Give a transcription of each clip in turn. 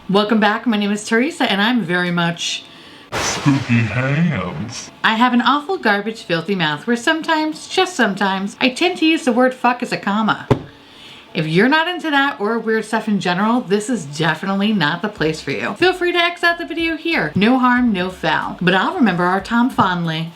Welcome back. My name is Teresa and I'm very much spooky hands. I have an awful garbage filthy mouth where sometimes, just sometimes, I tend to use the word fuck as a comma. If you're not into that or weird stuff in general, this is definitely not the place for you. Feel free to X out the video here. No harm, no foul. But I'll remember our Tom fondly.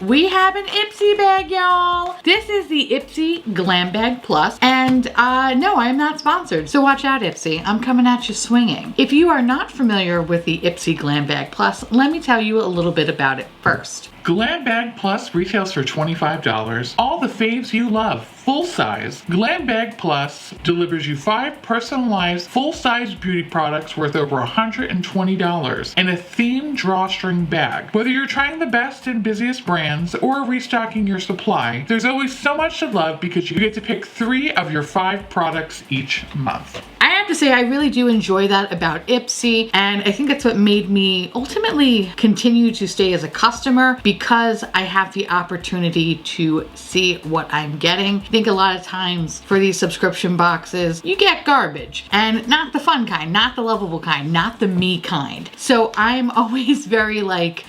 We have an Ipsy bag, y'all. This is the Ipsy Glam Bag Plus, and no, I am not sponsored, so watch out, Ipsy. I'm coming at you swinging. If you are not familiar with the Ipsy Glam Bag Plus, let me tell you a little bit about it first. Glam Bag Plus retails for $25. All the faves you love, full size. Glam Bag Plus delivers you 5 personalized full-size beauty products worth over $120 and a themed drawstring bag. Whether you're trying the best and busiest brands or restocking your supply, there's always so much to love because you get to pick 3 of your 5 products each month. I have to say, I really do enjoy that about Ipsy, and I think that's what made me ultimately continue to stay as a customer, because I have the opportunity to see what I'm getting. I think a lot of times for these subscription boxes, you get garbage, and not the fun kind, not the lovable kind, not the me kind. So I'm always very like,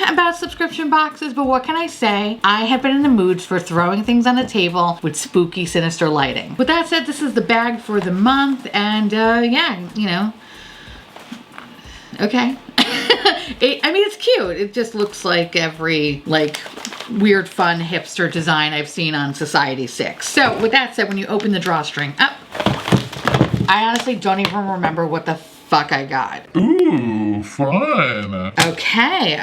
about subscription boxes, but what can I say? I have been in the mood for throwing things on the table with spooky, sinister lighting. With that said, this is the bag for the month, and yeah, you know, okay. I mean, it's cute. It just looks like every, like, weird, fun, hipster design I've seen on Society6. So, with that said, when you open the drawstring, I honestly don't even remember what the fuck I got. Ooh, fun. Okay.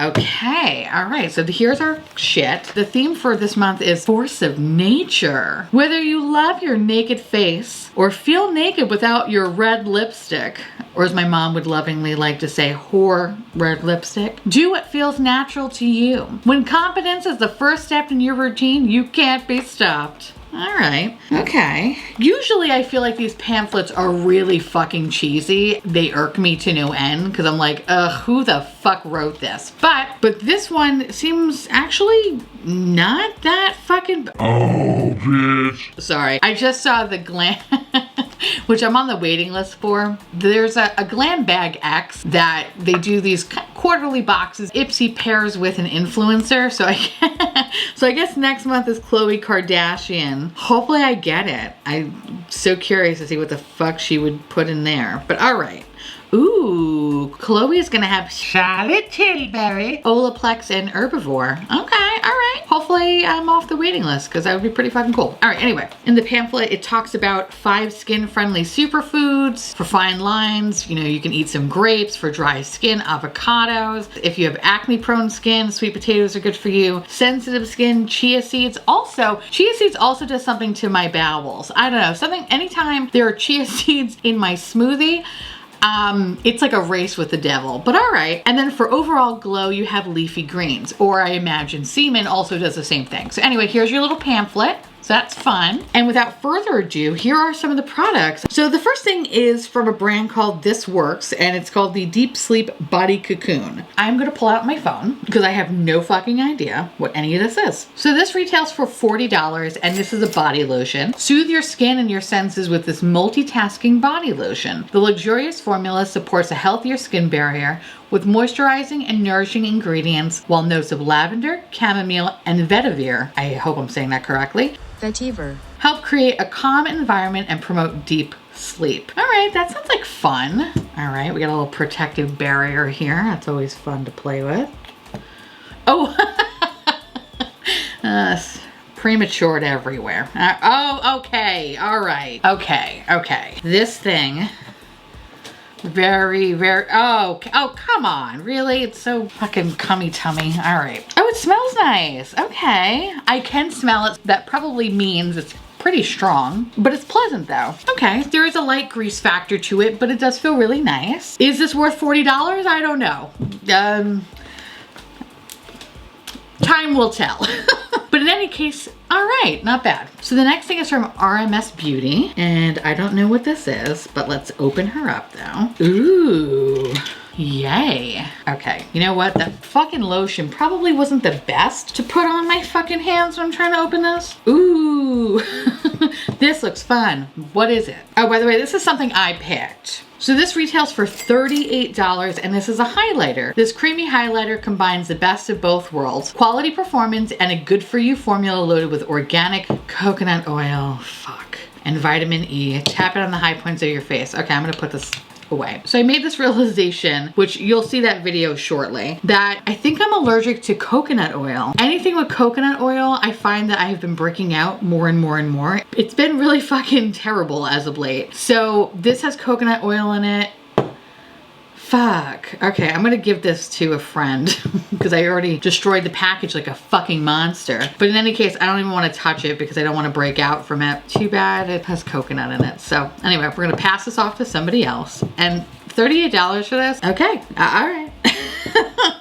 All right, so here's our shit. The theme for this month is Force of Nature. Whether you love your naked face or feel naked without your red lipstick, or as my mom would lovingly like to say, whore red lipstick, do what feels natural to you. When confidence is the first step in your routine, you can't be stopped. All right, okay. Usually I feel like these pamphlets are really fucking cheesy. They irk me to no end because I'm like, who the fuck wrote this? But this one seems actually not that fucking... Oh, bitch. Sorry, I just saw the Glam... which I'm on the waiting list for. There's a Glam Bag X that they do these quarterly boxes. Ipsy pairs with an influencer, so I guess next month is Khloe Kardashian. Hopefully I get it. I'm so curious to see what the fuck she would put in there, but all right. Ooh, Khloe is gonna have Charlotte Tilbury, Olaplex, and Herbivore. Okay, all right. Hopefully I'm off the waiting list because that would be pretty fucking cool. All right, anyway, in the pamphlet, it talks about 5 skin-friendly superfoods for fine lines. You know, you can eat some grapes for dry skin, avocados. If you have acne-prone skin, sweet potatoes are good for you. Sensitive skin, chia seeds. Also, chia seeds also does something to my bowels. I don't know, something, anytime there are chia seeds in my smoothie, it's like a race with the devil, but all right. And then for overall glow, you have leafy greens, or I imagine semen also does the same thing. So anyway, here's your little pamphlet. So that's fun. And without further ado, here are some of the products. So the first thing is from a brand called This Works, and it's called the Deep Sleep Body Cocoon. I'm gonna pull out my phone because I have no fucking idea what any of this is. So this retails for $40, and this is a body lotion. Soothe your skin and your senses with this multitasking body lotion. The luxurious formula supports a healthier skin barrier with moisturizing and nourishing ingredients, while notes of lavender, chamomile, and vetiver, I hope I'm saying that correctly, vetiver, help create a calm environment and promote deep sleep. All right, that sounds like fun. All right, we got a little protective barrier here. That's always fun to play with. Oh, prematured everywhere. Oh, okay, all right. Okay. This thing, very, oh, come on, really? It's so fucking cummy tummy. All right. Oh, it smells nice. Okay. I can smell it. That probably means it's pretty strong, but it's pleasant though. Okay, there is a light grease factor to it, but it does feel really nice. Is this worth $40? I don't know. Time will tell. But in any case, all right, not bad. So the next thing is from RMS Beauty, and I don't know what this is, but let's open her up though. Ooh. Yay. Okay, you know what? That fucking lotion probably wasn't the best to put on my fucking hands when I'm trying to open this. Ooh. This looks fun. What is it? Oh, by the way, this is something I picked. So this retails for $38 and this is a highlighter. This creamy highlighter combines the best of both worlds. Quality performance and a good for you formula loaded with organic coconut oil, and vitamin E. Tap it on the high points of your face. Okay, I'm gonna put this away. So I made this realization, which you'll see that video shortly, that I think I'm allergic to coconut oil. Anything with coconut oil, I find that I have been breaking out more and more and more. It's been really fucking terrible as of late. So this has coconut oil in it. Fuck. Okay, I'm gonna give this to a friend because I already destroyed the package like a fucking monster. But in any case, I don't even want to touch it because I don't want to break out from it. Too bad it has coconut in it. So anyway, we're gonna pass this off to somebody else. And $38 for this? Okay, all right.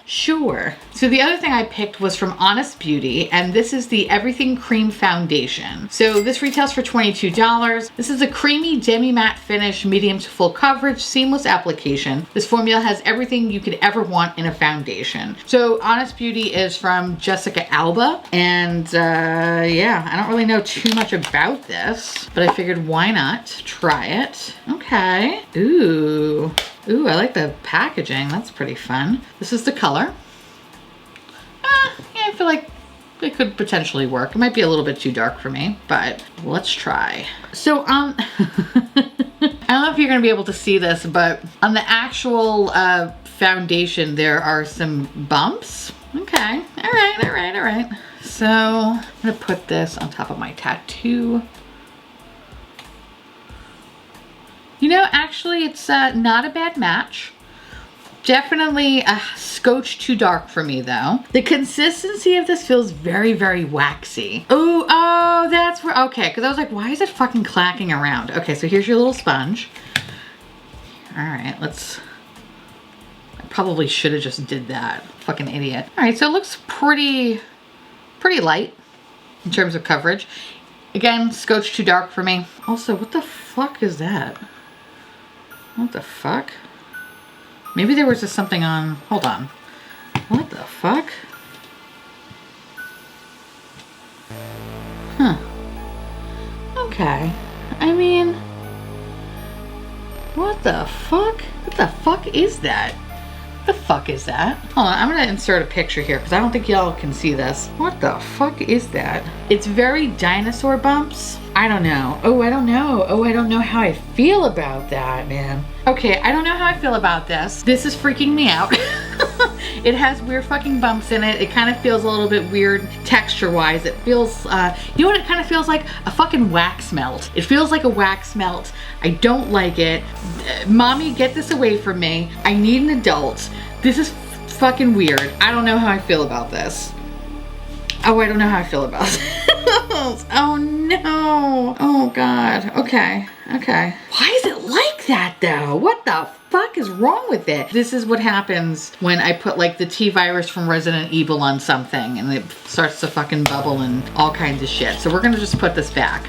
Sure. So the other thing I picked was from Honest Beauty, and this is the Everything Cream Foundation. So this retails for $22. This is a creamy demi-matte finish, medium to full coverage, seamless application. This formula has everything you could ever want in a foundation. So Honest Beauty is from Jessica Alba, and yeah, I don't really know too much about this, but I figured why not try it. Okay. Ooh, I like the packaging. That's pretty fun. This is the color. Yeah, I feel like it could potentially work. It might be a little bit too dark for me, but let's try. So, I don't know if you're gonna be able to see this, but on the actual foundation, there are some bumps. Okay, all right. So, I'm gonna put this on top of my tattoo. You know, actually, it's not a bad match. Definitely a scotch too dark for me though. The consistency of this feels very, very waxy. Oh, that's where, okay, because I was like, why is it fucking clacking around? Okay, so here's your little sponge. All right, I probably should have just did that. Fucking idiot. All right, so it looks pretty light in terms of coverage. Again, scotch too dark for me. Also, what the fuck is that? What the fuck? Maybe there was just something on, hold on. What the fuck? Huh. Okay. I mean, what the fuck? What the fuck is that? What the fuck is that? Hold on, I'm gonna insert a picture here because I don't think y'all can see this. What the fuck is that? It's very dinosaur bumps. I don't know. I don't know how I feel about that, man. Okay, I don't know how I feel about this. This is freaking me out. It has weird fucking bumps in it. It kind of feels a little bit weird texture-wise. It feels, you know what it kind of feels like? A fucking wax melt. It feels like a wax melt. I don't like it. Mommy, get this away from me. I need an adult. This is fucking weird. I don't know how I feel about this. Oh, I don't know how I feel about this. Oh no. Oh God. Okay. Why is it like that though? What the fuck is wrong with it? This is what happens when I put like the T-virus from Resident Evil on something and it starts to fucking bubble and all kinds of shit. So we're gonna just put this back.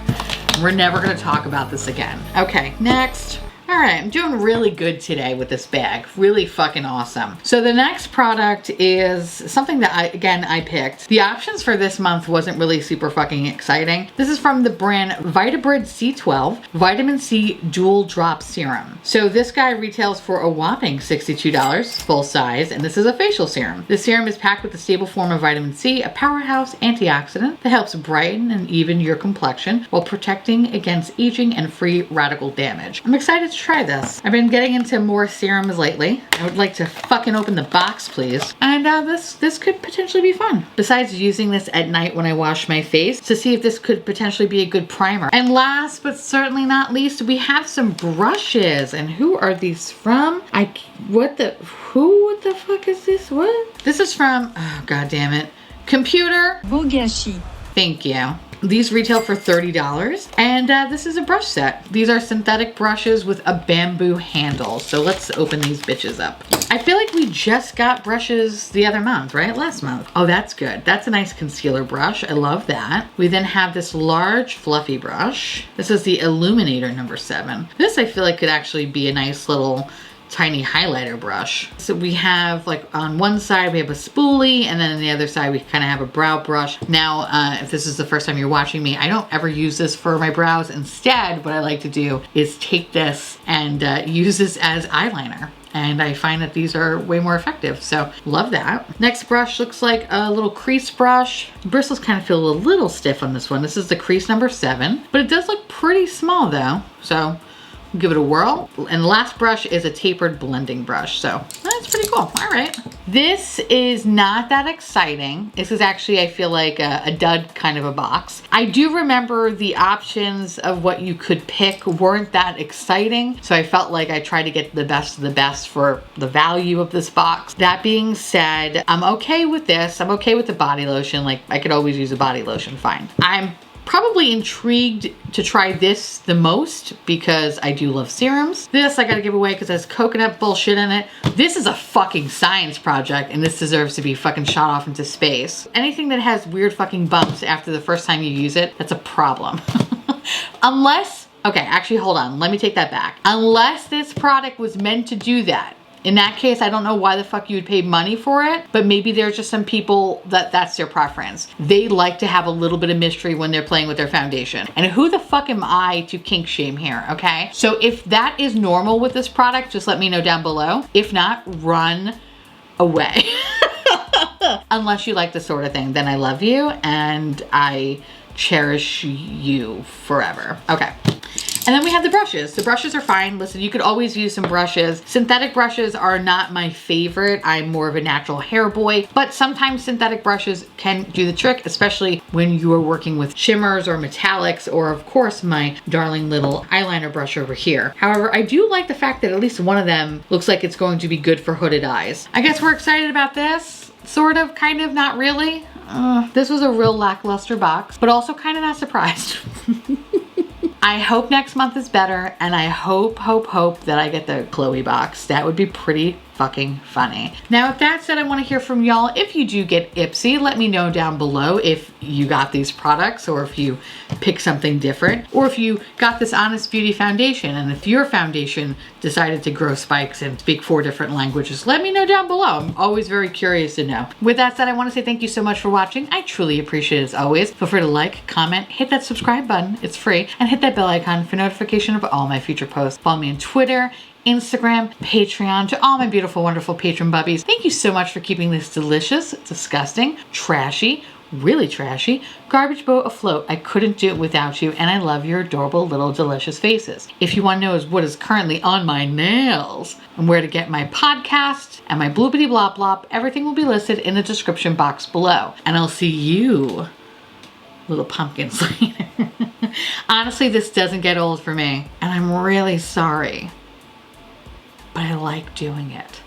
We're never gonna talk about this again. Okay, next. All right, I'm doing really good today with this bag. Really fucking awesome. So the next product is something that I picked. The options for this month wasn't really super fucking exciting. This is from the brand Vitabrid C12 Vitamin C Dual Drop Serum. So this guy retails for a whopping $62 full size, and this is a facial serum. The serum is packed with a stable form of vitamin C, a powerhouse antioxidant that helps brighten and even your complexion while protecting against aging and free radical damage. I'm excited to try this. I've been getting into more serums lately. I would like to fucking open the box, please. And this could potentially be fun. Besides using this at night when I wash my face to see if this could potentially be a good primer. And last but certainly not least, we have some brushes. And who are these from? What the fuck is this? What? This is from, oh god damn it, Computer Bogashi. Thank you. These retail for $30, and this is a brush set. These are synthetic brushes with a bamboo handle. So let's open these bitches up. I feel like we just got brushes the other month, right? Last month. Oh, that's good. That's a nice concealer brush. I love that. We then have this large fluffy brush. This is the Illuminator number 7. This I feel like could actually be a nice little tiny highlighter brush. So we have like on one side we have a spoolie, and then on the other side we kind of have a brow brush. Now if this is the first time you're watching me, I don't ever use this for my brows. Instead, what I like to do is take this and use this as eyeliner. And I find that these are way more effective, so love that. Next brush looks like a little crease brush. The bristles kind of feel a little stiff on this one. This is the crease number 7, but it does look pretty small though, so give it a whirl. And the last brush is a tapered blending brush, so that's pretty cool. All right. This is not that exciting. This is actually, I feel like a dud kind of a box. I do remember the options of what you could pick weren't that exciting, so I felt like I tried to get the best of the best for the value of this box. That being said, I'm okay with this. I'm okay with the body lotion. Like, I could always use a body lotion, fine. I'm probably intrigued to try this the most because I do love serums. This I gotta give away because it has coconut bullshit in it. This is a fucking science project, and this deserves to be fucking shot off into space. Anything that has weird fucking bumps after the first time you use it, that's a problem. Unless, okay, actually hold on, let me take that back. Unless this product was meant to do that. In that case, I don't know why the fuck you would pay money for it, but maybe there's just some people that's their preference. They like to have a little bit of mystery when they're playing with their foundation. And who the fuck am I to kink shame here, okay? So if that is normal with this product, just let me know down below. If not, run away. Unless you like this sort of thing, then I love you and I cherish you forever. Okay. And then we have the brushes. The brushes are fine. Listen, you could always use some brushes. Synthetic brushes are not my favorite. I'm more of a natural hair boy, but sometimes synthetic brushes can do the trick, especially when you are working with shimmers or metallics, or of course my darling little eyeliner brush over here. However, I do like the fact that at least one of them looks like it's going to be good for hooded eyes. I guess we're excited about this. Sort of, kind of, not really. This was a real lackluster box, but also kind of not surprised. I hope next month is better, and I hope that I get the Chloe box. That would be pretty fucking funny. Now, with that said, I want to hear from y'all. If you do get Ipsy, let me know down below if you got these products, or if you pick something different, or if you got this Honest Beauty foundation, and if your foundation decided to grow spikes and speak 4 different languages. Let me know down below. I'm always very curious to know. With that said, I want to say thank you so much for watching. I truly appreciate it as always. Feel free to like, comment, hit that subscribe button. It's free. And hit that bell icon for notification of all my future posts. Follow me on Twitter, Instagram, Patreon, to all my beautiful, wonderful patron bubbies. Thank you so much for keeping this delicious, disgusting, trashy, really trashy garbage boat afloat. I couldn't do it without you, and I love your adorable little delicious faces. If you want to know what is currently on my nails and where to get my podcast and my bloopity blop blop, everything will be listed in the description box below. And I'll see you little pumpkins later. Honestly, this doesn't get old for me, and I'm really sorry, but I like doing it.